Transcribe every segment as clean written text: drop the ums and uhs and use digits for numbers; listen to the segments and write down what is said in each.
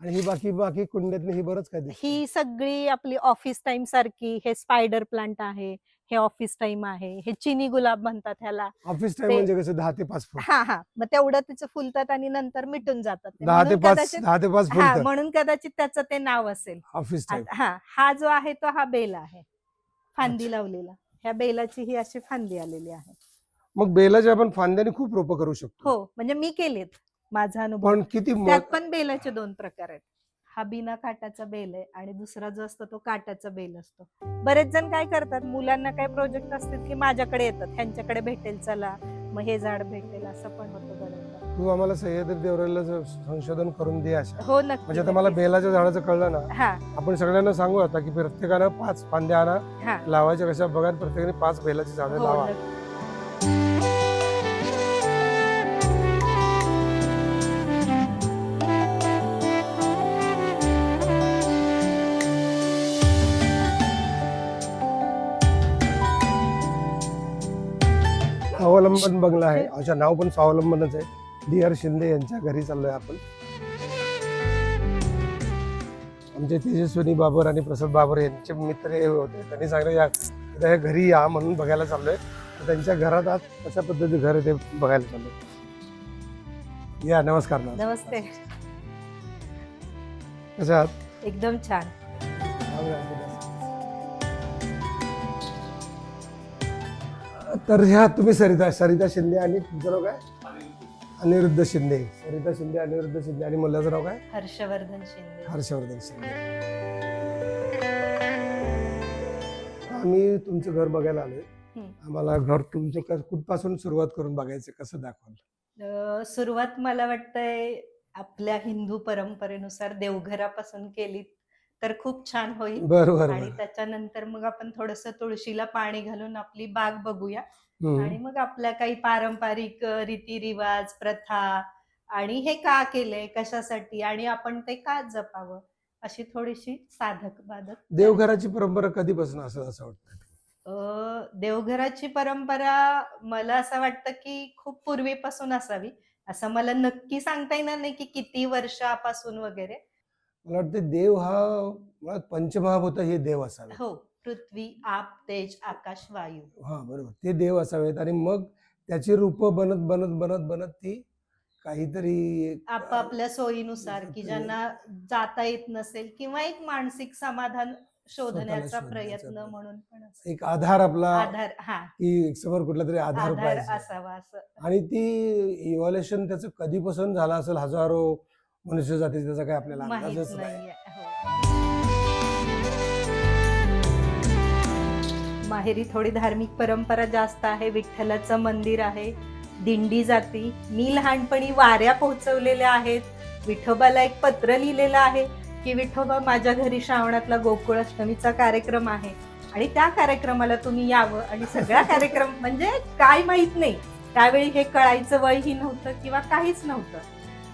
आणि ही बाकी बाकी कुंड्यातली ही बरंच काय दिसतं. ही सगळी आपली ऑफिस टाइम सारखी, हे स्पायडर प्लांट आहे, हे ऑफिस टाइम आहे, हे चिनी गुलाब म्हणतात ह्याला. ऑफिस टाइम ते म्हणजे कसं 10 ते 5 फूट. हा हा मग तेवढं तिचं फुलतात आणि नंतर मिटून जातात ते. 10 ते म्हणून 5 कदाचित 10 ते 5 हा फूट म्हणून कदाचित त्याचं ते नाव असेल. Office time. हा हा जो आहे तो हा बेल आहे, फांदी अच्छा. लावलेला. ह्या बेलाची ही अशी फांदी आलेली आहे. मग बेलाच्या आपण फांद्याने खूप रोपं करू शकतो. हो म्हणजे मी केलेत, माझा अनुभव. पण किती त्यात पण बेलाचे 2 प्रकार आहेत. हा बिना काटाचा बेल आहे आणि दुसरा जो असतो तो काटाचा बेल असतो. बरेच जण काय करतात, मुलांना काय प्रोजेक्ट असतील की माझ्याकडे येतात, ह्यांच्याकडे भेटेल चला, मग हे झाड भेटेल, असं पण होतं बरेचदा. तू आम्हाला सह्याद्री देवराला संशोधन करून दे अशा. हो नक्की. म्हणजे आता मला बेलाच्या झाडाचं कळलं ना. हा आपण सगळ्यांना सांगू आता की प्रत्येकानं 5 फांद्या आणा, हा लावायच्या कशा बघा, प्रत्येकाने 5 बेलाची झाडं हो लावा. नक्की. स्वावलंबन बंगला आहे. अच्छा, नाव पण स्वावलंबनच आहे. डी.आर. शिंदे यांच्या घरी चाललोय आपण. आमचे तेजस्विनी बाबर आणि प्रसाद बाबर यांचे मित्र हे होते. त्यांनी सांगितलं या घरी या म्हणून बघायला चाललोय. त्यांच्या घरात आज कशा पद्धतीचे घर आहे ते बघायला चाललोय. या, नमस्कार. नमस्ते. कशा आहात? एकदम छान. तर ह्या तुम्ही सरिता शिंदे आणि तुमचं नाव काय? अनिरुद्ध शिंदे. सरिता शिंदे, अनिरुद्ध शिंदे आणि मुलाचं नाव काय? हर्षवर्धन शिंदे. हर्षवर्धन शिंदे. आम्ही तुमचं घर बघायला आलोय. आम्हाला घर तुमचं कुठपासून सुरुवात करून बघायचं, कसं दाखवाल? सुरुवात मला वाटतंय आपल्या हिंदू परंपरेनुसार देवघरापासून केली तर खूप छान होईल. बरोबर. आणि त्याच्यानंतर मग आपण थोडस तुळशीला पाणी घालून आपली बाग बघूया. आणि मग आपल्या काही पारंपरिक रीतिरिवाज, प्रथा आणि हे का केलंय, कशासाठी, आणि आपण ते का जपावं, अशी थोडीशी साधक बाधक. देवघराची परंपरा कधीपासून असं वाटतं? देवघराची परंपरा मला असं वाटतं की खूप पूर्वीपासून असावी. असं मला नक्की सांगता येणार नाही की किती वर्षापासून वगैरे. मला वाटतं देव हा पंचमहाभूत हे देव असावे. हो, पृथ्वी, आप, तेज, आकाश, वायू. हा बरोबर, ते देव असावेत. आणि मग त्याची रूप बनत बनत बनत बनत ती काहीतरी आपापल्या सोयीनुसार, की ज्यांना जाता येत नसेल किंवा एक मानसिक समाधान शोधण्याचा प्रयत्न म्हणून पण एक आधार, आपला आधार, हा, की समोर कुठला तरी आधार असावा असं. आणि ती इव्हॉल्युशन त्याचं कधीपासून झालं असेल, हजारो मनुष्य जाती, त्याचा काय आपल्याला अंदाजच नाही. माहेरी थोडी धार्मिक परंपरा जास्त आहे. विठ्ठलाचं मंदिर आहे, दिंडी जाती. मी लहानपणी वाऱ्या पोहोचवलेल्या आहेत. विठोबाला एक पत्र लिहिलेलं आहे की विठोबा, माझ्या घरी श्रावणातला गोकुळ अष्टमीचा कार्यक्रम आहे आणि त्या कार्यक्रमाला तुम्ही यावं. आणि सगळा कार्यक्रम म्हणजे काय माहित नाही, त्यावेळी हे कळायचं वयही नव्हतं किंवा काहीच नव्हतं.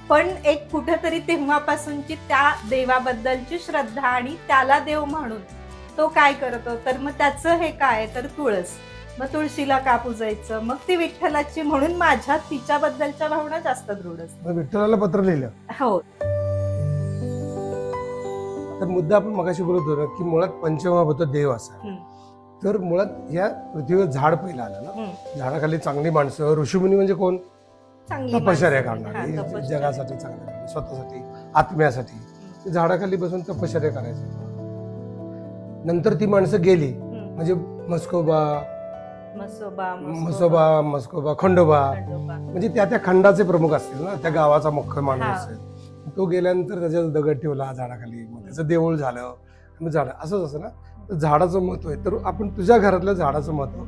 पण एक कुठंतरी तेव्हापासूनची त्या देवाबद्दलची श्रद्धा आणि त्याला देव म्हणून तो काय करतो, तर मग त्याचं हे काय, तर तुळस. मग तुळशीला का पूजायचं, मग ती विठ्ठलाची, म्हणून माझ्या तिच्याबद्दलच्या भावना जास्त दृढ असतात. विठ्ठलाला पत्र लिहिलं. हो. तर मुद्दा आपण मगाशी बोलत होतो की मुळात पंचमहाभूत देव असा. तर मुळात या पृथ्वीवर झाड पहिलं आलं ना. झाडाखाली चांगली माणसं, ऋषीमुनी म्हणजे कोण? तपश्चर्या करणारी, जगासाठी, चांगल्या स्वतःसाठी, आत्म्यासाठी झाडाखाली बसून तपश्चर्या करायची. नंतर ती माणसं गेली, म्हणजे मस्कोबा, खंडोबा, म्हणजे त्या खंडाचे प्रमुख असतील ना, त्या गावाचा मुख्य माणूस असेल. तो गेल्यानंतर त्याच्या दगड ठेवला झाडाखाली, मग त्याचं देऊळ झालं. मग झाड असंच असं ना, तर झाडाचं महत्व आहे. तर आपण तुझ्या घरातलं झाडाचं महत्व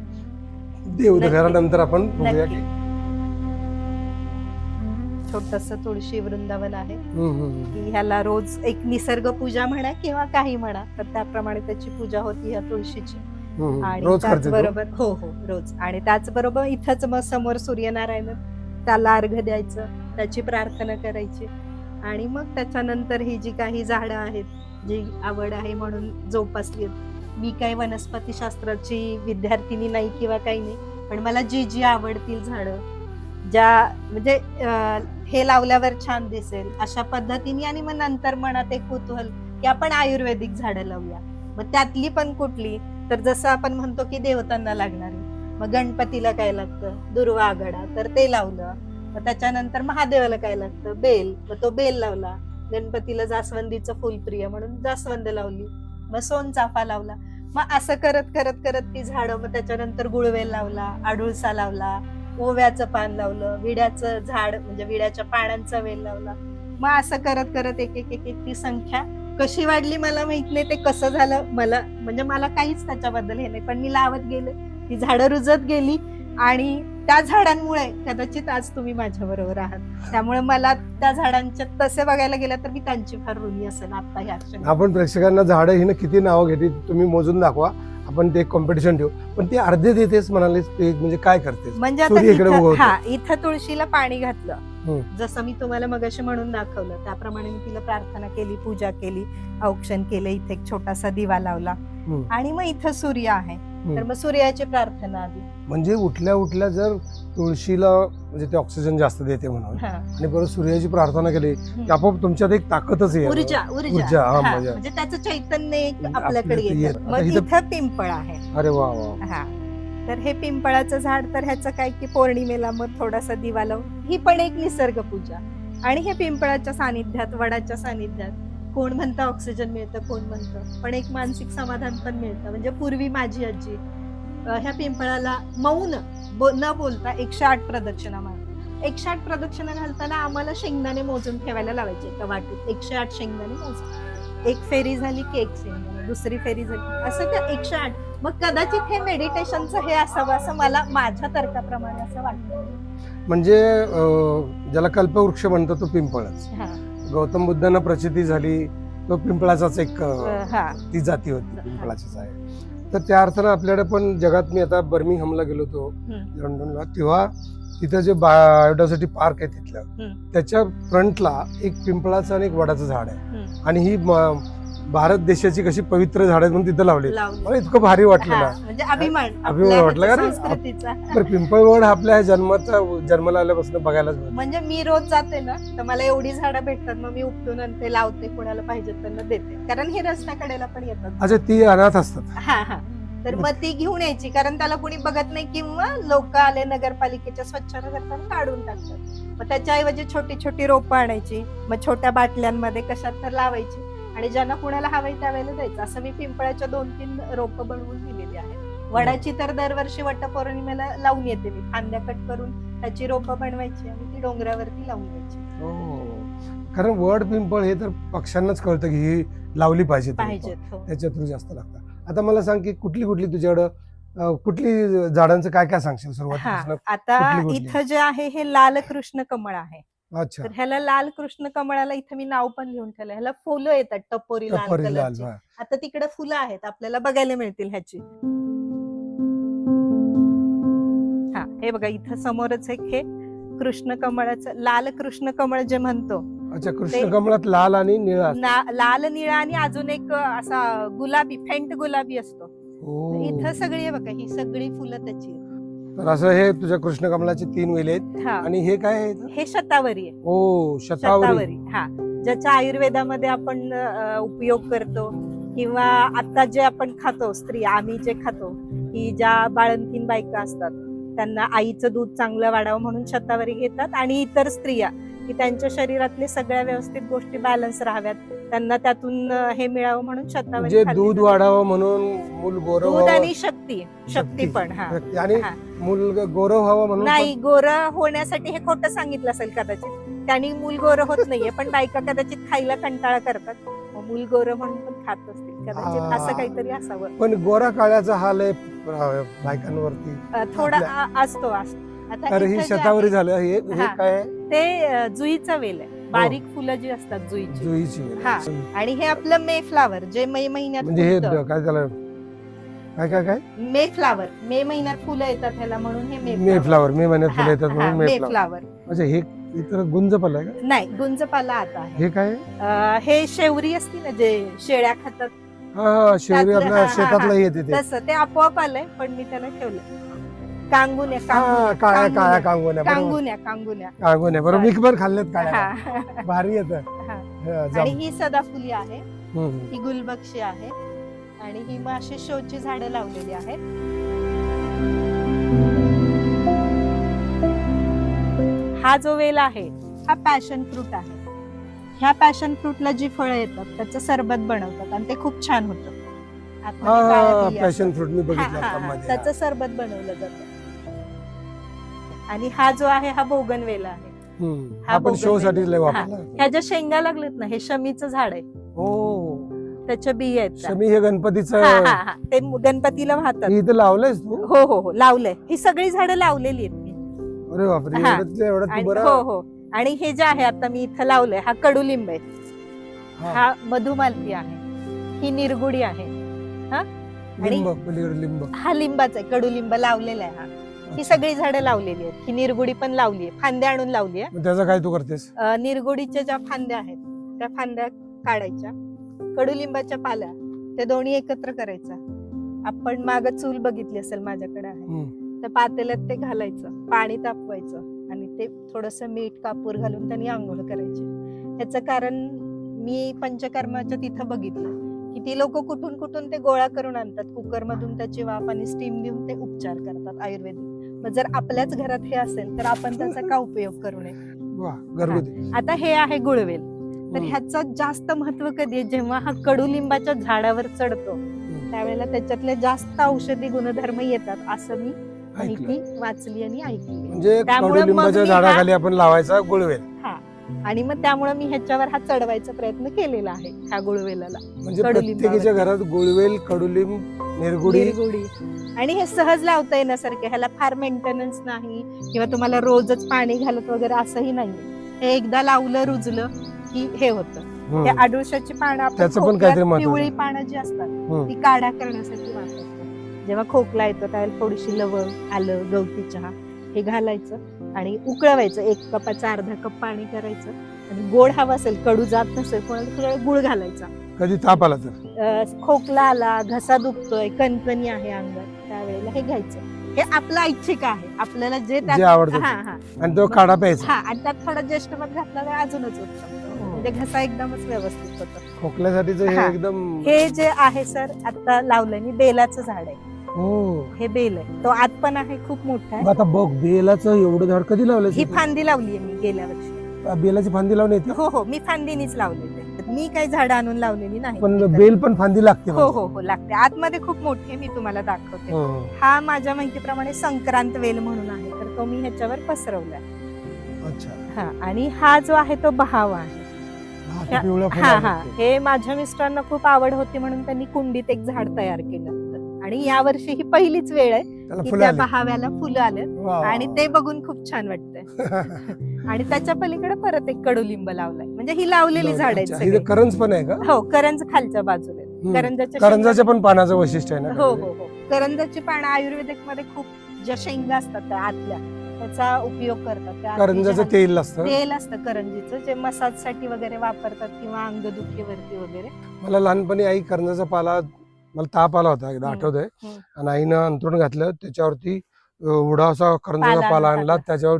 देवघरानंतर आपण बघूया की छोटस तुळशी वृंदावन आहे की ह्याला रोज एक निसर्ग पूजा म्हणा किंवा काही म्हणा, तर त्याप्रमाणे त्याची पूजा होती ह्या तुळशीची. आणि त्याचबरोबर हो रोज. आणि त्याचबरोबर इथंच मग समोर सूर्यनारायण, त्याला अर्घ्य द्यायचं, त्याची प्रार्थना करायची. आणि मग त्याच्यानंतर ही जी काही झाडं आहेत, जी आवड आहे म्हणून जोपासली. मी काही वनस्पती शास्त्राची विद्यार्थिनी नाही किंवा काही नाही, पण मला जी आवडतील झाडं, ज्या म्हणजे हे लावल्यावर छान दिसेल अशा पद्धतीने, आणि मग नंतर मनात एक कुतूहल की आपण आयुर्वेदिक झाडं लावूया. मग त्यातली पण कुठली, तर जसं आपण म्हणतो की देवतांना लागणारी, मग गणपतीला काय लागतं, दुर्वा आघाडा, तर ते लावलं. मग त्याच्यानंतर महादेवाला काय लागतं, बेल, मग तो बेल लावला. गणपतीला जास्वंदीचं फुलप्रिय म्हणून जास्वंद लावली. मग सोनचाफा लावला. मग असं करत करत करत ती झाडं, मग त्याच्यानंतर गुळवेल लावला, आडुळसा लावला, ओव्याचं पान लावलं, विड्याचं झाड म्हणजे विड्याच्या पानांचा वेल लावला. मग असं करत करत एक एक एक एक ती संख्या कशी वाढली मला माहित नाही, ते कसं झालं मला म्हणजे मला काहीच त्याच्याबद्दल हे नाही, पण मी लावत गेले, ती झाडं रुजत गेली, आणि त्या झाडांमुळे कदाचित आज तुम्ही माझ्या बरोबर आहात. त्यामुळे मला त्या झाडांच्या तसे बघायला गेलं तर मी त्यांची फार ऋणी असेल आता ह्या क्षणी. आपण प्रेक्षकांना झाडं ही किती नावं घेते तुम्ही मोजून दाखवा, आपण ते कॉम्पिटिशन ठेवू. पण ते अर्धे देतेस म्हणाले, ते म्हणजे काय करते? म्हणजे आता इथं तुळशीला पाणी घातलं, जसं मी तुम्हाला मगाशी म्हणून दाखवलं त्याप्रमाणे मी तिला प्रार्थना केली, पूजा केली, औक्षण केले, इथे एक छोटासा दिवा लावला, आणि मग इथं सूर्य आहे, तर मग सूर्याची प्रार्थना आली. म्हणजे उठल्या उठल्या जर तुळशीला म्हणजे ते ऑक्सिजन जास्त देते म्हणून, आणि परत सूर्याची प्रार्थना केली की आपोआप तुमच्यात एक ताकदच आहे, ऊर्जा म्हणजे त्याचं चैतन्य आपल्याकडे येतं. मग इथं पिंपळ आहे. अरे वा वा. हा, तर हे पिंपळाचं झाड, तर ह्याचं काय की पौर्णिमेला मग थोडासा दिवा लावून, ही पण एक निसर्ग पूजा. आणि हे पिंपळाच्या सानिध्यात, वडाच्या सानिध्यात कोण म्हणतं ऑक्सिजन मिळतं, कोण म्हणतं, पण एक मानसिक समाधान पण मिळतं. म्हणजे पूर्वी माझी आजी ह्या पिंपळाला मौन न बोलता 108 प्रदक्षिणा मारते. 108 प्रदक्षिणा घालताना आम्हाला शेंगदाणे मोजून ठेवायला लावायचे एका वाटीत. 108 शेंगदाणे मोजून, एक फेरी झाली की एक शेंगदाणे, दुसरी फेरी झाली, असं त्या 108. मग कदाचित हे मेडिटेशनचं हे असावं असं मला माझ्या तर्काप्रमाणे असं वाटतं. म्हणजे ज्याला कल्पवृक्ष म्हणतो तो पिंपळच. गौतम बुद्धांना प्रचिती झाली तो पिंपळाचाच एक ती जाती होती, पिंपळाचीच आहे. तर त्या अर्थानं आपल्याकडे पण जगात, मी आता बर्मिंगहमला गेलो होतो लंडनला, तेव्हा तिथं जे बायोडायव्हर्सिटी पार्क आहे तिथलं, त्याच्या फ्रंटला एक पिंपळाचं आणि एक वडाचं झाड आहे, आणि ही भारत देशाची कशी पवित्र झाड आहेत म्हणून तिथं लावली. मला इतकं भारी वाटलं ना, म्हणजे अभिमान वाटलं का पिंपळ वड आपल्या जन्माला आल्यापासून बघायलाच. म्हणजे मी रोज जाते ना, तर मला एवढी झाडं भेटतात, मग मी उपटून आणते, लावते, कोणाला पाहिजे त्यांना देते, कारण हे रस्त्याकडेला पण येतात. अच्छा, ती अनाथ असतात. हा, तर मग ती घेऊन यायची, कारण त्याला कोणी बघत नाही, किंवा लोक आले नगरपालिकेच्या स्वच्छता करताना काढून टाकतात. मग त्याच्याऐवजी छोटी छोटी रोपं आणायची, मग छोट्या बाटल्यांमध्ये कशात तर लावायची, आणि ज्यांना कुणाला हवंय त्यावेळेला द्यायचं. असं मी पिंपळाच्या 2-3 रोपं बनवून दिलेली आहेत. वडाची तर दरवर्षी वटपौर्णिमेला लावून येते मी, फांद्या कट करून त्याची रोपं बनवायची आणि ती डोंगरावरती लावून द्यायची. कारण वड पिंपळ हे तर पक्ष्यांनाच कळतं की ही लावली पाहिजे, त्याच्या थ्रू जास्त लागतं. आता मला सांग की कुठली कुठली तुझ्याकडं कुठली झाडांचं काय काय सांगशील सुरुवात? आता इथं जे आहे हे लाल कृष्ण कमळ आहे. अच्छा, तर ह्याला लाल कृष्ण कमळाला इथं मी नाव पण लिहून ठेवलं. ह्याला फुलं येतात टपोरी लाल कलरची. आता तिकडे फुलं आहेत, आपल्याला बघायला मिळतील ह्याची. हा, हे बघा इथं समोरच एक हे कृष्ण कमळाचं, लाल कृष्ण कमळ जे म्हणतो. अच्छा, कृष्ण कमळात लाल आणि निळा, लाल निळा आणि अजून एक असा गुलाबी, फेंट गुलाबी असतो. इथं सगळी बघा, ही सगळी फुलं त्याची. तर असं हे तुझ्या कृष्ण कमळाचे 3 वेल आहेत. आणि हे काय आहे? हे शतावरी आहे. ओ, शतावरी. हा, ज्याच्या आयुर्वेदामध्ये आपण उपयोग करतो, किंवा आता जे आपण खातो, स्त्रिया आम्ही जे खातो, की ज्या बाळंतीण बायका असतात त्यांना आईचं दूध चांगलं वाढावं म्हणून शतावरी घेतात, आणि इतर स्त्रिया की त्यांच्या शरीरातले सगळ्या व्यवस्थित गोष्टी बॅलन्स राहाव्यात, त्यांना त्यातून हे मिळावं म्हणून शतावरी. दूध वाढावं म्हणून, मूल गोरव दूध आणि शक्ती पण. आणि मूल गोरव व्हावं म्हणून नाही, गोरं होण्यासाठी हे खोटं सांगितलं असेल कदाचित, त्यांनी मूल गोरं होत नाहीये, पण बायका कदाचित खायला कंटाळा करतात, मूल गोरं म्हणून पण खात असतील कदाचित, असं काहीतरी असावं. पण गोरा काळ्याचा हाल आहे बायकांवरती थोडा असतो. आता ही शतावरी झालं, हे काय? ते जुईचा वेल आहे, बारीक फुलं जी असतात जुईची. हा, आणि हे आपलं मे फ्लावर जे मे महिन्यात, म्हणजे हे काय त्याला काय काय काय मे फ्लावर, मे महिन्यात फुलं येतात ह्याला, म्हणून हे मे फ्लावर, मे महिन्यात फुलं येतात म्हणून मे फ्लावर. म्हणजे हे इतर गुंजपाला आहे का? नाही, गुंजपाला आता आहे. हे काय? हे शेवरी असती ना, जे शेळ्या खातात. हा, शेवरी आपल्या शेतातला येते तसं ते आपोआप आलंय, पण मी त्याला ठेवलं. कांगुन्या काळ्या काळ्या कांगोन्या बरोबर. कांगुन्या कांगुन्या कांगोन्या बरोबर, मी पण खाल्लेत काळ्या. हा. भारी येतं. आणि ही सदाफुली आहे, ही गुलबक्षी आहे, आणि ही मग अशी शोची झाडं लावलेली आहेत. हा जो वेल आहे हा पॅशन फ्रूट आहे. ह्या पॅशन फ्रूटला जी फळं येतात त्याचं सरबत बनवतात आणि ते खूप छान होतं. आतमध्ये काळ्या बिया पॅशन असतात. फ्रूट मी हा, बघितलं हा, आता हा. मध्ये. त्याचं सरबत बनवलं जातं. आणि हा जो आहे हा बोगनवेला आहे. हा आपण शो बोगनवेला. साठी लय वापरला. ह्या ज्या शेंगा लागलेत ना, हे शमीचं झाड आहे. हो, त्याच्या बिया आहेत त्या. शमी हे गणपतीचं. हा, हा, हा. ते गणपतीला वाहतात. इथं लावलंयस तू? हो हो हो, लावलंय. ही सगळी झाडं लावलेली आहेत मी. अरे बापरे, हा. एवढं तू आणि बरं. हो हो, आणि हे जे आहे आता मी इथं लावलंय हा कडुलिंब आहे. हा मधुमालती आहे. ही निरगुडी आहे. लिंब, पलीकडे लिंब. हा लिंबाचा आहे, कडुलिंब लावलेला आहे. हा, ही सगळी झाडं लावलेली आहेत. ही निरगुडी पण लावली आहे, फांद्या आणून लावली आहे. मग त्याचं काय तू करतेस? निरगुडीच्या ज्या फांद्या आहेत त्या फांद्या काढायच्या, कडुलिंबाच्या पाल्या त्या दोन्ही एकत्र करायच्या. आपण माग चूल बघितली असेल माझ्याकडे आहे, त्या पातेल्यात ते घालायचं, पाणी तापवायचं आणि ते थोडस मीठ कापूर घालून त्यांनी आंघोळ करायची. ह्याचं कारण मी पंचकर्माच्या तिथं बघितलं की ती लोक कुठून कुठून ते गोळा करून आणतात, कुकर मधून त्याची वाफ आणि स्टीम देऊन ते उपचार करतात आयुर्वेदिक. मग जर आपल्याच घरात हे असेल तर आपण त्याचा का उपयोग करू नये? वा, घरगुती. आता हे आहे गुळवेल. तर ह्याचं जास्त महत्व कधी आहे, जेव्हा हा कडुलिंबाच्या झाडावर चढतो त्यावेळेला त्याच्यातले जास्त औषधी गुणधर्म येतात असं मी माहिती वाचली आणि ऐकली. म्हणजे त्यामुळे कडुलिंबाच्या मग मी झाडाखाली आपण लावायचा गुळवेल. हा, आणि मग त्यामुळे मी ह्याच्यावर हा चढवायचा प्रयत्न केलेला आहे, ह्या गुळवेलाला. म्हणजे प्रत्येकाच्या घरात गुळवेल, कडुलिंब, निरगुडी. आणि हे सहज लावता येण्यासारखे, ह्याला फार मेंटेनन्स नाही किंवा तुम्हाला रोजच पाणी घालत वगैरे असंही नाहीये. हे एकदा लावलं रुजलं की हे होतं. हे आडुळशाची पानं आपण त्याचं पण काहीतरी महत्त्व आहे. पिवळी पानं जी असतात ती काढा करण्यासाठी वापरतात. जेव्हा खोकला येतो त्यावेळेला थोडीशी लवंग, आलं, गवती चहा हे घालायचं आणि उकळवायचं. 1 कपाचा अर्धा कप पाणी करायचं आणि गोड हवा असेल, कडू जात नसेल कोणाला थोडा गुळ घालायचा. कधी ताप आला तर, खोकला आला, घसा दुखतोय, कणकणी आहे अंगात, त्यावेळेला हे घ्यायचं. हे आपलं ऐच्छिक आहे, आपल्याला जे आवडतं. हा हा, आणि तो काढा प्यायचा. हा, आणि त्यात थोडा ज्येष्ठमध घातला तर अजूनच उत्तम, म्हणजे घसा एकदमच व्यवस्थित होतो. खोकल्यासाठी हे एकदम. हे जे आहे सर आता लावलंय मी, बेलाचं झाड आहे. हे बेल आहे, तो आत पण आहे, खूप मोठा आहे. आता बघ, बेलाचं एवढं झाड कधी लावलं? ही फांदी लावलीये मी गेल्या वर्षी. बेलाची फांदी लावून येते? हो हो, मी फांदीनीच लावलेली. मी काही झाड आणून लावलेली नाही. पण बेल पण फांदी लागते? हो हो हो, लागते. आतमध्ये खूप मोठी, मी तुम्हाला दाखवते. हा माझ्या माहितीप्रमाणे संक्रांत वेल म्हणून आहे, तर तो मी ह्याच्यावर पसरवलाय. अच्छा. हा, आणि हा जो आहे तो बहावा आहे. हा हा, हे माझ्या मिस्टरांना खूप आवड होती म्हणून त्यांनी कुंडीत एक झाड तयार केलं होतं. आणि या वर्षी ही पहिलीच वेळ आहे की त्या बहाव्याला फुलं आलेत आणि ते बघून खूप छान वाटतंय. आणि त्याच्या पलीकडे परत एक कडुलिंब लावलाय, म्हणजे ही लावलेली झाड आहेत. करंज पण आहे का? हो, करंज खालच्या बाजूला. करंजाच्या पण पानाचं वैशिष्ट्य आहे ना? हो हो हो, करंजाची पानं आयुर्वेदिक मध्ये खूप ज्या शेंगा असतात त्या आतल्या, त्याचा उपयोग करतात. करंजाचं तेल असतं. तेल असतं करंजीचं, जे मसाज साठी वगैरे वापरतात किंवा अंगदुखीवरती वगैरे. मला लहानपणी आई करंजाचा पाला, मला ताप आला होता एकदा, आठवतंय, आणि आईनं अंथरूण घातलं, त्याच्यावरती एवढा असा करंजाचा पाला आणला, त्याच्यावर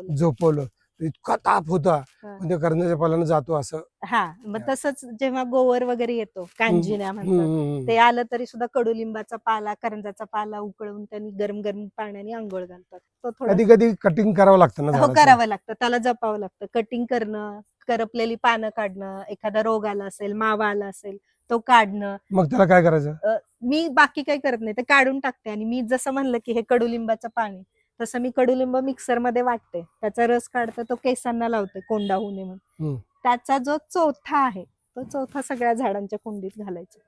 झोपवलं. इतका ताप होता, पण त्या करंजाच्या पाल्यानं जातो असं. हा, मग तसंच जेव्हा गोवर वगैरे येतो, कांजिण्या म्हणतात, ते आलं तरी सुद्धा कडुलिंबाचा पाला, करंजाचा पाला उकळून त्यांनी गरम गरम पाण्याने आंघोळ घालतात. तो कधी कधी कटिंग करावं लागतं ना? हो, करावं लागतं, त्याला जपावं लागतं. कटिंग करणं, करपलेली पानं काढणं, एखादा रोग आला असेल, मावा आला असेल तो काढणं. मग त्याला काय करायचं? मी बाकी काही करत नाही, ते काढून टाकते. आणि मी जसं म्हणलं की हे कडुलिंबाचं पाणी, तसं मी कडुलिंब मिक्सर मध्ये वाटते, त्याचा रस काढते, तो केसांना लावते कोंडा होऊ नये म्हणून. त्याचा जो चोथा आहे तो चोथा सगळ्या झाडांच्या कुंडीत घालायचा.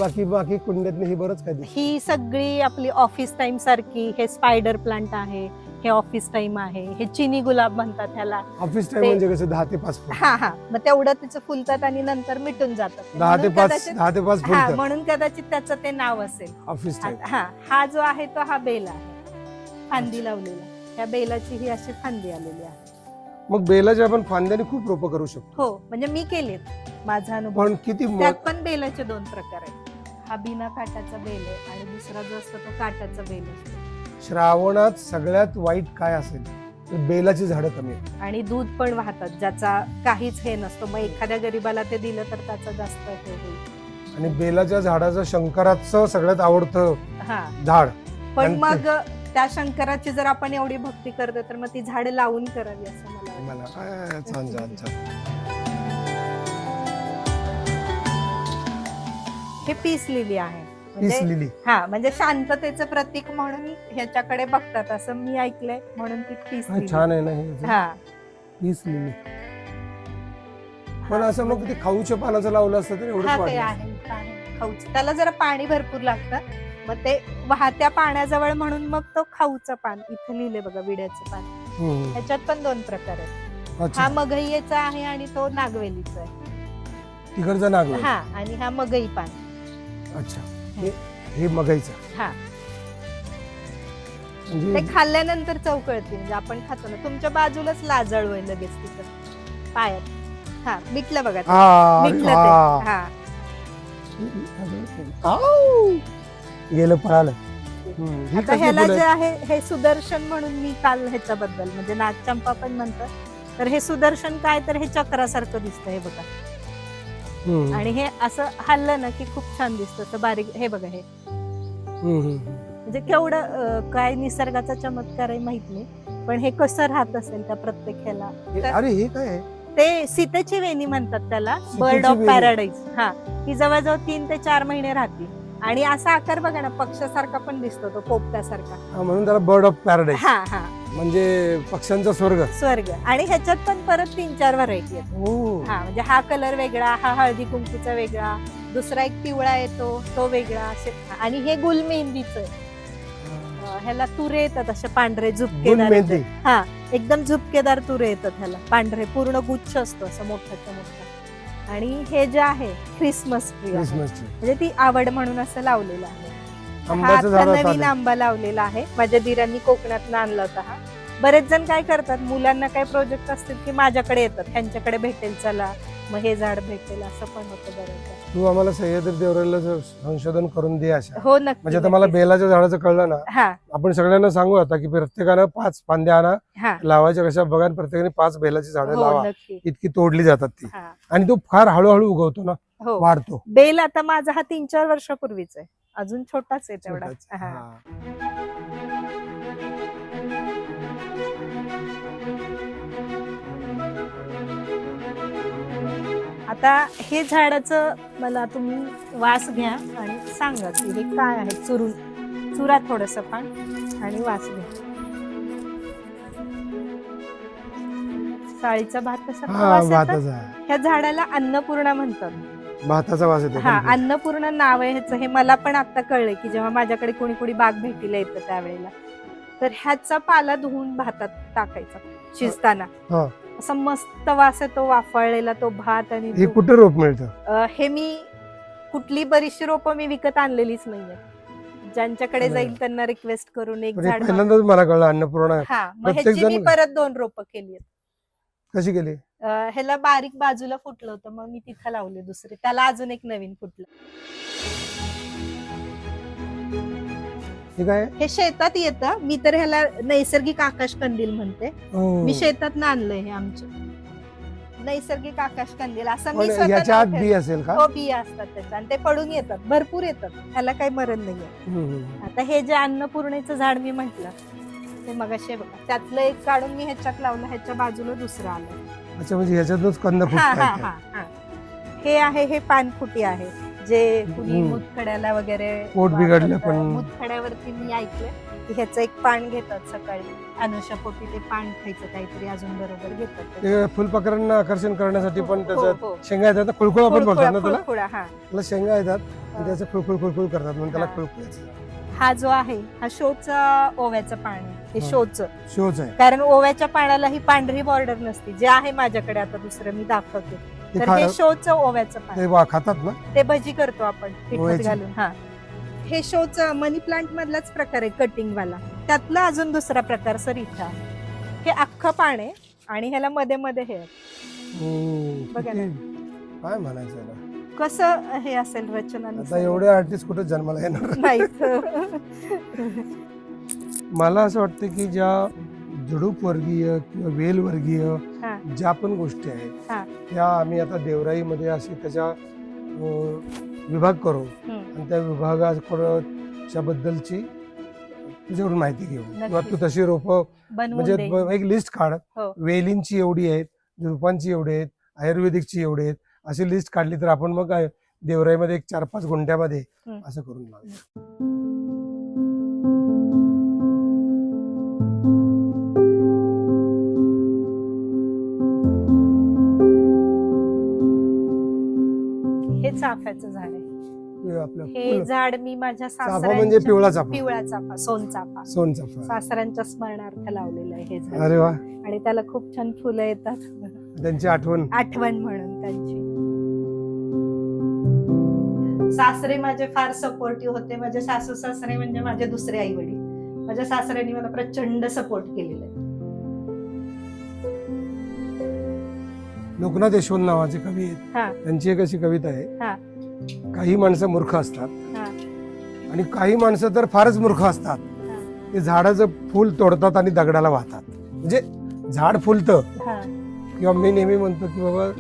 ही बाकी कुंड्यात ही बरंच काय? ही सगळी आपली ऑफिस टाइम सारखी. हे स्पायडर प्लांट आहे, हे ऑफिस टाइम आहे, हे चिनी गुलाब म्हणतात ह्याला. ऑफिस टाइम म्हणजे कसं 10 ते 5 फूट? हा हा, मग तेवढं तिचं फुलतात आणि नंतर मिटून जातात. 10 ते 5 फूट, म्हणून कदाचित त्याचं ते नाव असेल ऑफिस टाइम. हा जो आहे तो हा बेल आहे, फांदी लावलेला. ह्या बेलाची ही अशी फांदी आलेली आहे. मग बेलाच्या आपण फांद्याने खूप रोपं करू शकतो. हो, म्हणजे मी केलेत, माझा अनुभव. पण किती त्यात पण बेलाचे 2 प्रकार आहेत. हा बिना काटाचा बेल आहे आणि दुसरा जो असतो तो काटाचा बेल असतो. श्रावणात सगळ्यात वाईट काय असेल तर बेलाची झाडं कमी आहेत. आणि दूध पण वाहतात, ज्याचा काहीच हे नसतो. मग एखाद्या गरीबाला ते दिलं तर त्याचा जास्त हे होईल. आणि बेलाच्या झाडाचं शंकराचं सगळ्यात आवडतं हा, झाड. पण आणि मग त्या शंकराची जर आपण एवढी भक्ती करतो तर मग ती झाडे लावून करावी असं मला वाटतं. मला छान छान छान. हे पीस लिली आहे. पीस म्हणजे लिली. हा, म्हणजे शांततेचं प्रतीक म्हणून ह्याच्याकडे बघतात असं मी ऐकलंय, म्हणून ती पीस लिली. छान आहे ना हे. हा, पीस लिली. पण असं मग ते खाऊच्या पानाचं लावलं असतं तर एवढंच हा, ते वाटलं. आहे खाऊचं. त्याला जरा पाणी भरपूर लागतं, मग ते वाहत्या पाण्याजवळ म्हणून मग तो खाऊचं पान. इथे लिहिले बघा, विड्याचं पान. हम्म. ह्याच्यात पण 2 प्रकार आहेत. अच्छा. हा मगईचा आहे आणि तो नागवेलीचा आहे. तिकडचा नाग. हा, आणि हा मगई पान. अच्छा. हे मगाईचं. हा, म्हणजे ते खाल्ल्यानंतर चव कळते. म्हणजे आपण खातो ना, तुमच्या बाजूलाच लाजळ होईल लगेच तिथं पायात. हा, मिटलं बघा ते. आ, अरे मिटलं वा. ते. हा, आऊ. गेलं पळालं. ही आता कसली ह्याला फुलं जे आहेत? आहे हे सुदर्शन म्हणून मी काल ह्याच्याबद्दल, म्हणजे नागचंपा पण म्हणतात. तर हे सुदर्शन काय, तर हे चक्रासारखं दिसतं, हे बघा. हम्म. आणि हे असं हल्लं ना की खूप छान दिसतं, असं बारीक. हे बघा, हे म्हणजे केवढं काय निसर्गाचा चमत्कार आहे माहित नाही, पण हे कसं राहत असेल त्या प्रत्येक ह्याला. अरे हे काय आहे? ते सीतेची वेणी म्हणतात त्याला, सीतेची बर्ड ऑफ वेणी. पॅराडाईज. हा, ती जवळजवळ 3 ते 4 महिने राहते. आणि असा आकार बघा ना, पक्षासारखा पण दिसतो, तो पोपट्यासारखा. हा, म्हणून त्याला बर्ड ऑफ पॅराडाईज. हा हा, म्हणजे पक्ष्यांचा स्वर्ग. स्वर्ग. आणि ह्याच्यात पण परत 3-4 व्हरायटी आहेत. ओ. हा, म्हणजे हा कलर वेगळा, हा हळदी कुंकूचा वेगळा, दुसरा एक पिवळा येतो तो वेगळा असे. आणि हे गुलमेहंदीचं आहे. ह्याला तुरे येतात असे पांढरे झुपकेदार. गुलमेहंदी. हा, एकदम झुपकेदार तुरे येतात ह्याला, पांढरे पूर्ण गुच्छ असतो असं मोठाच्या मोठा. आणि हे जे आहे क्रिसमस ट्री, क्रिसमसची. म्हणजे ती आवड म्हणून असं लावलेलं आहे. हा आंब्याचं आता झाड नवीन चालेल. आंबा लावलेला आहे, माझ्या दिरांनी कोकणात आणला होता हा. बरेच जण काय करतात, मुलांना काय प्रोजेक्ट असतील की माझ्याकडे येतात, ह्यांच्याकडे भेटेल चला, मग हे झाड भेटेल, असं पण होतं बरेचदा. तू आम्हाला सह्याद्री देवराला संशोधन करून दे अशा. हो, नक्की. म्हणजे आता मला नक्की. बेलाच्या झाडाचं कळलं ना. हा आपण सगळ्यांना सांगू आता की प्रत्येकानं 5 फांद्या आणा, हा, लावायच्या कशा बघा, आणि प्रत्येकाने 5 बेलाची झाडं हो, लावा. नक्की. इतकी तोडली जातात ती. हा, आणि तो फार हळूहळू उगवतो ना, हो. वाढतो. बेल आता माझा हा 3-4 वर्षापूर्वीच आहे, अजून छोटाच आहे तेवढा. छोटाच. हा. हा. आता हे झाडाचं मला तुम्ही वास घ्या आणि सांगा की हे काय आहे. चुरा थोडस पान आणि वास घ्या. साळीचा भात कसा हा, वास येतो? भाताचा. ह्या झाडाला अन्नपूर्णा म्हणतात. भाताचा वास येतो. हा, अन्नपूर्णा नाव आहे ह्याचं. हे मला पण आता कळलंय की जेव्हा माझ्याकडे कोणी कोणी बाग भेटीला येतं त्यावेळेला, तर ह्याचा पाला धुवून भातात टाकायचा शिजताना. हा. असा मस्त वास येतो वाफळलेला तो भात. आणि हे कुठे रोप मिळतं? हे मी कुठली बरीचशी रोपं मी विकत आणलेलीच नाहीये. ज्यांच्याकडे जाईल त्यांना रिक्वेस्ट करून एक झाड पहिल्यांदाच मला कळलं अन्नपूर्णा. हा, मग प्रत्येक ह्याची मी जण- परत 2 रोपं केली आहेत. कशी केली? ह्याला बारीक बाजूला फुटलं होतं, मग मी तिथं लावले दुसरे. त्याला अजून एक नवीन फुटलं. हे काय? हे शेतात येतं. मी तर ह्याला नैसर्गिक आकाश कंदील म्हणते. ओ. मी शेतात आणलंय हे आमच्या. नैसर्गिक आकाश कंदील असं मी पण स्वतः याच्या आत नाव बी ठेवलं. असेल का? हो, बिया असतात त्याच्या, आणि ते पडून येतात, भरपूर येतात. ह्याला काही मरण नाहीये. हम्म. आता हे जे अन्नपूर्णेचं झाड मी म्हटलं ते मगाशी बघा, त्यातलं एक काढून मी ह्याच्यात लावलं, ह्याच्या बाजूला दुसरं आलं. अच्छा, म्हणजे ह्याच्यातच कंद हा हा फुटतात. हा हा. हे आहे, हे पानफुटी आहे, जे कुणी हम्म. मुतखड्याला वगैरे पोट बिघडलं वापरतं. पण. मुतखड्यावरती मी ऐकलंय की ह्याचं एक पान घेतात सकाळी, अनुषापोटी ते पान खायचं काहीतरी, अजून बरोबर घेतात. ते फुलपाखरांना आकर्षण करण्यासाठी पण हो, त्याच्यात हो. शेंगा येतात ना, खुळखुळ आपण बोलतात ना त्याला. खुळखुळा, हा. त्याला शेंगा येतात आणि त्याचं खुळखुळ खुळखुळ करतात, म्हणून त्याला हा. खुळखुळ. हा जो आहे हा शोचा ओव्याचं पान आहे. हे हा. शोचं, शोच आहे. कारण ओव्याच्या पानाला ही पांढरी बॉर्डर नसते. जे आहे माझ्याकडे आता दुसरं मी दाखवते. ते तर हे शोचं ओव्याचं पान, ते खातात ना. ते भजी करतो आपण पिठात ओव्याची? घालून. हा, हे शोचं मनी प्लांट मधलाच प्रकार आहे, कटिंग वाला. त्यातला अजून दुसरा प्रकार सर इथं आहे. हे अख्खं पान आहे, आणि ह्याला मध्ये मध्ये हे आहे. बघा ना. काय म्हणायचं याला? कसं हे असेल रचना आता एवढे आर्टिस्ट कुठे जन्माला येणार नाही. मला असं वाटतं की ज्या झुडूप वर्गीय किंवा वेल वर्गीय ज्या पण गोष्टी आहेत त्या आम्ही आता देवराईमध्ये असे त्याच्या विभाग करू आणि त्या विभागाच्या बद्दलची तुझ्याकडून माहिती घेऊ किंवा तू तशी रोप म्हणजे एक लिस्ट काढ. वेलींची एवढी आहेत, झुडपांची एवढी आहेत, आयुर्वेदिकची एवढी आहेत, अशी लिस्ट काढली तर आपण मग देवराईमध्ये एक 4-5 गुंठ्यामध्ये असं करून लावूया. हे चाफ्याचं झाड आहे. हे झाड मी माझ्या चाफा म्हणजे पिवळा चाफा, पिवळा चाफा, सोनचाफा, सोनचाफा सासऱ्यांच्या स्मरणार्थ लावलेलं आहे हे झाड. अरे वा. आणि त्याला खूप छान फुलं येतात, त्यांची आठवण म्हणून त्यांची. सासरे माझे फार सपोर्टिव्ह होते. माझे सासू सासरे म्हणजे माझे दुसरे आई वडील. माझ्या सासऱ्यांनी मला प्रचंड सपोर्ट केलेला आहे. लोकनाथ यशवंत नावाचे कवी आहेत, त्यांची एक अशी कविता आहे, काही माणसं मूर्ख असतात आणि काही माणसं तर फारच मूर्ख असतात. ते झाडाचं फुल तोडतात आणि दगडाला वाहतात. म्हणजे झाड फुलतं किंवा मी नेहमी म्हणतो की बाबा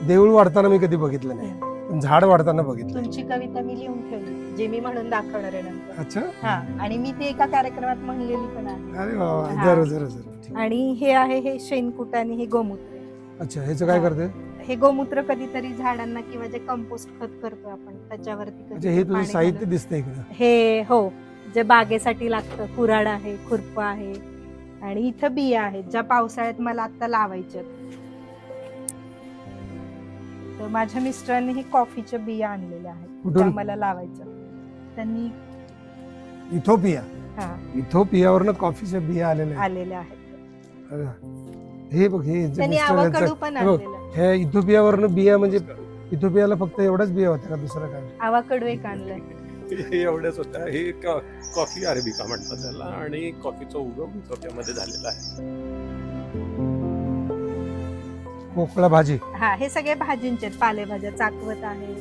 देऊळ वाढताना मी कधी बघितलं नाही, पण झाड वाढताना बघितलं. तुमची कविता मी लिहून ठेवली, जे मी म्हणून दाखवणार आहे नंतर. अच्छा. आणि मी ती एका कार्यक्रमात म्हणलेली पण आहे. अरे वा, जरूर जरूर. आणि हे आहे, हे शेणकुट आणि हे गोमूत्र. अच्छा, ह्याचं काय करते? हे गोमूत्र कधीतरी झाडांना किंवा जे कंपोस्ट खत करतो आपण त्याच्यावरती. अच्छा, हे तुझं साहित्य दिसतंय इकडं. हे हो, जे बागेसाठी लागतं. कुऱ्हाड आहे, खुरपं आहे आणि इथं बिया आहेत ज्या पावसाळ्यात मला आता लावायच्या. तर माझ्या मिस्टरांनी हे कॉफीच्या बिया आणलेल्या आहेत त्या मला लावायच्या. त्यांनी इथोपियावरनं कॉफीच्या बिया आलेल्या आहेत. हे बघ, हे त्यांनी आवकाडो पण आणलेला. हे इथोपियावरनं बिया म्हणजे इथोपियाला फक्त एवढाच बिया होत्या का, दुसरं काय? आवकाडो एक आणलाय. हे एवढंच होतं. हे कॉफी अरेबिका म्हणतात त्याला आणि कॉफीचा उगम इथोपियामध्ये झालेला आहे. पोकळा भाजी. हे सगळे भाजींचे पालेभाज्या. चाकवत आहे.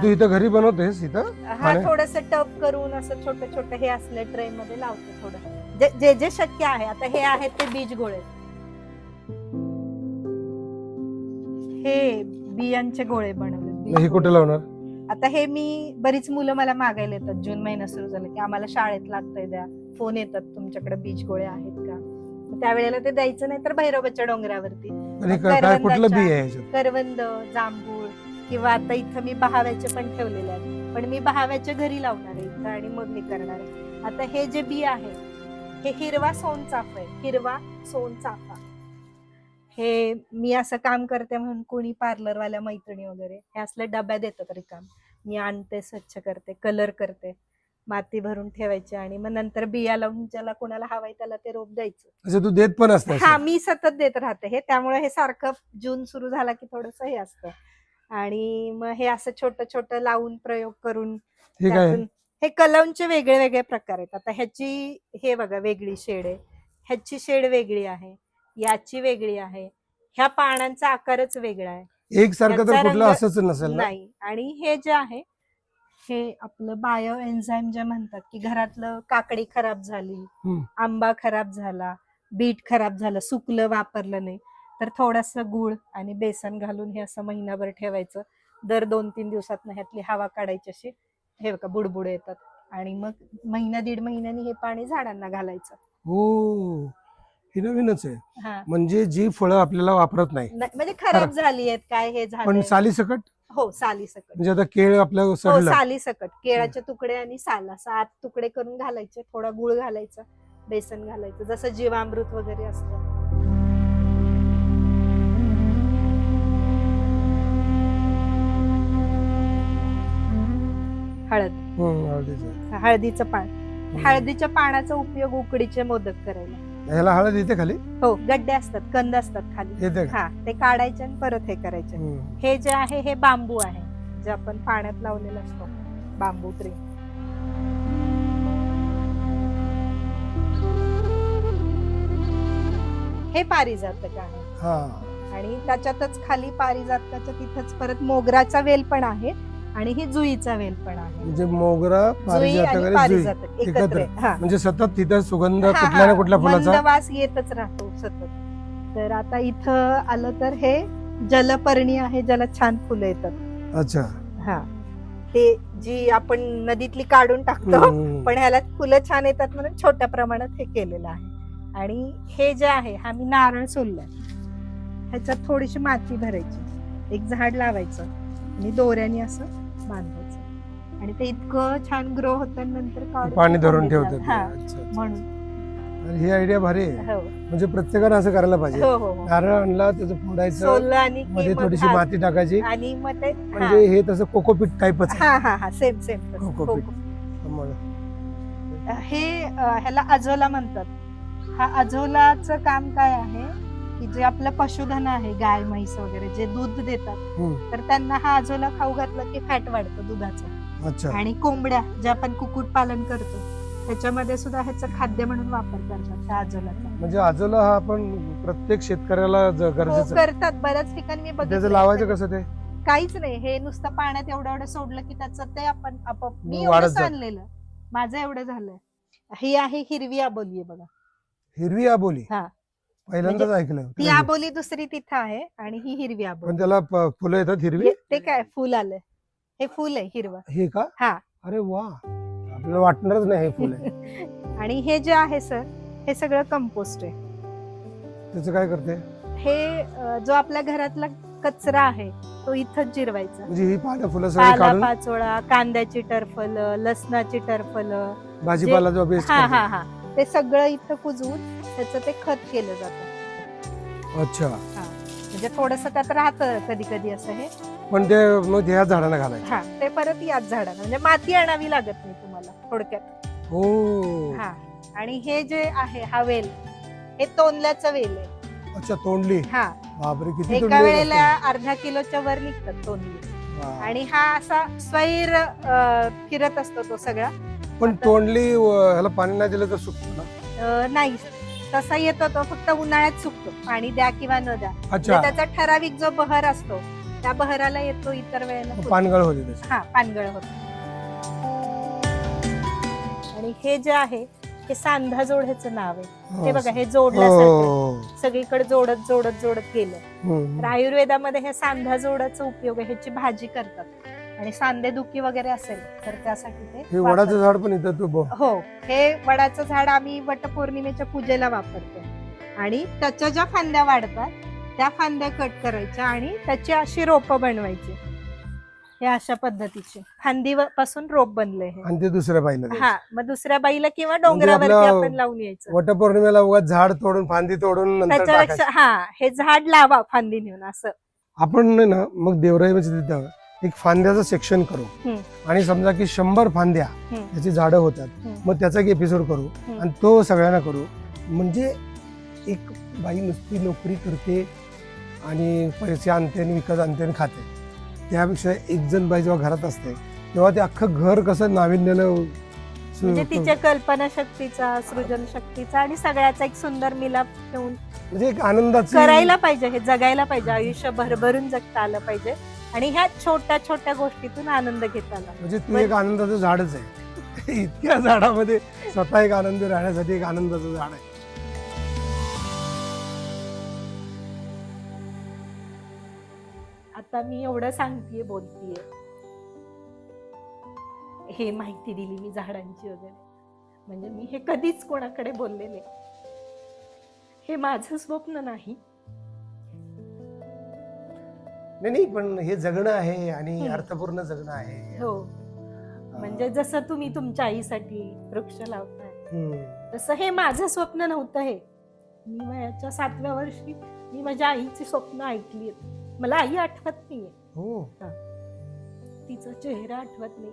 तू इथं घरी बनवतेस इथं? थोडस टप करून असं छोटे छोटे हे असले ट्रे मध्ये लावते. थोडं जे जे शक्य आहे. आता हे आहेत ते बीज गोळे. हे बियांचे गोळे बनवले. हे कुठे लावणार? आता हे मी बरीच मुलं मला मागायला येतात. जून महिना सुरू झाला की आम्हाला शाळेत लागतंय, द्या. फोन येतात, तुमच्याकडे बीज गोळे आहेत का? त्यावेळेला ते द्यायचं नाही तर भैरवाच्या डोंगरावरती करवंद, जांभूळ किंवा आता इथं मी बहाव्याचे पण ठेवलेले आहेत. पण मी बहाव्याच्या घरी लावणार आहे इथं आणि मग हे करणार आहे. आता हे जे बी आहे हे हिरवा सोनचाफा आहे. हिरवा सोनचाफा. हे मी असं काम करते म्हणून कोणी पार्लरवाल्या मैत्रिणी वगैरे हे असले डब्या देतात रिकाम. मी आणते, स्वच्छ करते, कलर करते, माती भरून ठेवायची आणि मग नंतर बिया लावून ज्याला कोणाला हवाय त्याला ते रोप द्यायचं. अच्छा, तू देत पण असते? मी सतत देत राहते हे. त्यामुळे हे सारखं जून सुरू झाला की थोडस हे असतं. आणि मग हे असं छोटं छोटं लावून प्रयोग करून. हे कलमचे वेगळे वेगळे प्रकार आहेत. आता ह्याची हे बघा वेगळी शेड आहे, ह्याची शेड वेगळी आहे, याची वेगळी आहे. ह्या पानांचा आकारच वेगळा आहे, एकसारखं तर कुठलं असंच नसेल नाही. आणि हे जे आहे हे आपलं बायो एन्झाईम जे म्हणतात की घरातलं काकडी खराब झाली, आंबा खराब झाला, बीट खराब झालं, सुकलं, वापरलं नाही तर थोडंसं गुळ आणि बेसन घालून हे असं महिनाभर ठेवायचं. दर 2-3 दिवसात ह्यातली हवा काढायची. अशी हे बघा बुडबुड येतात आणि मग 1-1.5 महिन्यानी हे पाणी झाडांना घालायचं. हो, हे नवीनच आहे. म्हणजे जी फळं आपल्याला वापरत नाही, म्हणजे खराब झाली आहेत काय, हे झालं पण सालीसकट. हो, सालीसकट. म्हणजे आता केळ आपल्या सालीसकट केळाचे तुकडे आणि साल असं 8 तुकडे करून घालायचे. थोडा गुळ घालायचा, बेसन घालायचं, जसं जीवामृत वगैरे असतं. हळदीचं पान. हळदीच्या पानाचा उपयोग उकडीचे मोदक करायला. ह्याला हळद येते खाली? हो, गड्डे असतात, कंद असतात खाली. ते काढायचे आणि परत हे करायचे. हे जे आहे हे बांबू आहे, जे आपण पाण्यात लावलेलं असतो, बांबू ट्री. हे पारिजातक आहे हा आणि त्याच्यातच खाली पारिजातकाच्या तिथंच परत मोगराचा वेल पण आहे आणि ही जुईचा वेल पण आहे. म्हणजे मोगरा जुई पारिजातक आणि आणि जुई पारिजातक एकत्र एकत्र. आहे. हा. म्हणजे सतत तिथं सुगंध हा, कुठल्या ना हा. कुठल्या फुलाचा. मंद वास येतच राहतो सतत. तर आता इथं आलं तर हे जलपर्णी आहे, ज्याला छान फुलं येतात. अच्छा. हा, ते जी आपण नदीतली काढून टाकतो पण ह्याला फुलं छान येतात म्हणून छोट्या प्रमाणात हे केलेलं आहे. आणि हे जे आहे हा मी नारळ सोललाय, ह्याच्यात थोडीशी माती भरायची, एक झाड लावायचं आणि दोऱ्याने असं बांधायचं आणि ते इतकं छान ग्रो होतं नंतर काढून पाणी धरून कुंडीत ठेवतात. लाव- हा, अच्छा, अच्छा. म्हणून आणि ही आयडिया भारी आहे. हो म्हणजे प्रत्येकानं असं करायला पाहिजे. हो हो हो. नारळ आणला त्याचं फोडायचं, सोललं आणि मध्ये मग थोडीशी हा, माती टाकायची, आणि मग ते म्हणजे हे तसं कोकोपीट टाईपच आहे. हा हा हा सेम सेम कोकोपीट. मग हे ह्याला अझोला म्हणतात. हा अझोलाचं काम काय आहे की जे आपलं पशुधन आहे, गाय म्हैस वगैरे जे दूध देतात, हम्म. तर त्यांना हा अझोला खाऊ घातला की फॅट वाढतं दुधाचं. अच्छा. आणि कोंबड्या जे आपण कुक्कुट पालन करतो त्याच्यामध्ये सुद्धा ह्याचं खाद्य म्हणून वापर करतात त्या अझोलाचा. म्हणजे आजोला हा आपण प्रत्येक शेतकऱ्याला हो, गरजेचं आहे. करतात बऱ्याच ठिकाणी मी त्याचं बघितलं. लावायचं कसं ते? काहीच नाही, हे नुसतं पाण्यात एवढं एवढं सोडलं की त्याचं ते आपण आपोआप. मी वाढत एवढंच जातं. आणलेलं, माझं एवढं झालंय. ही आहे हिरवी आबोली आहे बघा. हिरवी आबोली हा. पहिल्यांदाच ऐकलं. ती आबोली दुसरी तिथं आहे आणि ही हिरवी आबोली. पण त्याला फुलं येतात हिरवी. ते काय फुल आलंय, हे फुल आहे हिरवं. हे का? हा. अरे वा, आपल्याला वाटणारच नाही हे फुल आहे. आणि हे जे आहे सर, हे सगळं कंपोस्ट आहे. त्याचं काय करते? हे जो आपल्या घरातला कचरा आहे तो इथंच जिरवायचा. म्हणजे ही पानं फुलं सगळी पाला काढून पाचोळा, कांद्याची टरफल, लसणाची टरफल, भाजीपाला जो बेस्ट हा हा हा, ते सगळं इथं कुजवून त्याचं ते खत केलं जातं. अच्छा. म्हणजे थोडस त्यात राहतं कधी कधी असं हे. पण ते मग ह्या झाडांना घालायचं. हा, ते परत याच झाडाला, म्हणजे माती आणावी लागत नाही तुम्हाला थोडक्यात. हो. हा. आणि हे जे आहे हा वेल, हे तोंडल्याचं वेल आहे. अच्छा, तोंडली. हा, बापरे, किती एका तोंडली वेळेला असतात. अर्धा किलोच्या वर निघतात तोंडली. वा. आणि हा असा स्वैर फिरत असतो तो सगळा. पण तोंडली ह्याला पाणी नाही दिलं तर सुकतो ना? नाही, तसा येतो तो, फक्त उन्हाळ्यात सुकतो, पाणी द्या किंवा न द्या. म्हणजे अच्छा. त्याचा ठराविक जो बहर असतो त्या बहराला येतो, इतर वेळेला फुटतो. पानगळ होते त्याची. हा, पानगळ होतो. आणि हे जे आहे हे सांधा जोड ह्याचं नाव आहे. हे बघा, हे जोडल्यासारखं हो. सगळीकडे जोडत जोडत जोडत गेलं. हम्म. तर आयुर्वेदामध्ये हे सांधा जोडाचा उपयोग आहे, ह्याची भाजी करतात. आणि सांधेदुखी वगैरे असेल तर त्यासाठी हे ते वडाचं वापरतात. झाड पण इथं तू हो, हे वडाचं झाड आम्ही वटपौर्णिमेच्या पूजेला वापरतो. आणि त्याच्या ज्या फांद्या वाढतात त्या फांद्या कट करायच्या आणि त्याची अशी रोपं बनवायची. हे अशा पद्धतीचे फांदी पासून रोप बनले हे. आणि ते दुसऱ्या पाहिलं. हा, मग दुसऱ्या बाईला किंवा डोंगरावरती आपलं आपण लावून यायचं. वटपौर्णिमेला उगाच झाड तोडून फांदी तोडून नंतर त्याच्यापेक्षा टाकायचं. हा, हे झाड लावा फांदी नेऊन असं. आपण नाही ना मग देवराई म्हणजे तिथं एक फांद्याचं सेक्शन करू. आणि समजा की 100 फांद्या त्याची झाडं होतात, मग त्याचा एक एपिसोड करू आणि तो सगळ्यांना करू. म्हणजे एक बाई नुसती नोकरी करते आणि पैसे आणते आणि विकत आणते आणि खाते, त्यापेक्षा एक जण बाई जेव्हा घरात असते तेव्हा ते अख्खं घर कसं नाविन्यानं म्हणजे तिच्या कल्पना शक्तीचा, सृजन शक्तीचा आणि सगळ्याचा एक सुंदर मिलाप ठेवून म्हणजे एक आनंदाचं करायला पाहिजे. हे जगायला पाहिजे, आयुष्य भरभरून जगता आलं पाहिजे आणि ह्या छोट्या छोट्या गोष्टीतून आनंद घेता आला. म्हणजे तू एक आनंदाचं झाडच आहे. इतक्या झाडामध्ये स्वतः एक आनंद राहण्यासाठी एक आनंदाचं झाड आहे. आता मी एवढं सांगतेय, बोलतीये, हे माहिती दिली मी झाडांची वगैरे, म्हणजे मी हे कधीच कोणाकडे बोलले नाही. हे माझं स्वप्न नाही. नाही, पण हे जगणं आहे आणि अर्थपूर्ण जगणं आहे. हो, म्हणजे जसं तुम्ही तुमच्या आईसाठी वृक्ष लावताय तसं हे माझं स्वप्न नव्हतं. हे मी वयाच्या 7व्या वर्षी मी माझ्या आईची स्वप्न ऐकली. मला आई आठवत नाहीये, तिचा चेहरा आठवत नाही.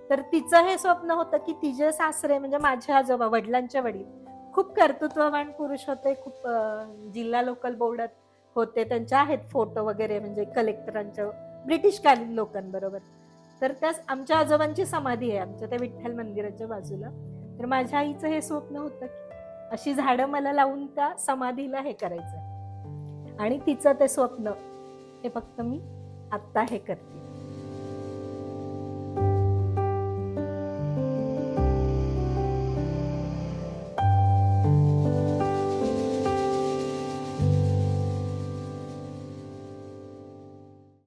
तर तिचं हे स्वप्न होतं की तिचे सासरे म्हणजे माझे आजोबा, वडिलांचे वडील, खूप कर्तृत्ववान पुरुष होते. खूप जिल्हा लोकल बोर्डात होते. त्यांचे आहेत फोटो वगैरे, म्हणजे कलेक्टरांच्या, ब्रिटिशकालीन लोकांबरोबर. तर त्या आमच्या आजोबांची समाधी आहे आमच्या त्या विठ्ठल मंदिराच्या बाजूला. तर माझ्या आईचं हे स्वप्न होतं अशी झाडं मला लावून त्या समाधीला हे करायचं आणि तिचं ते स्वप्न हे फक्त मी आत्ता हे करते.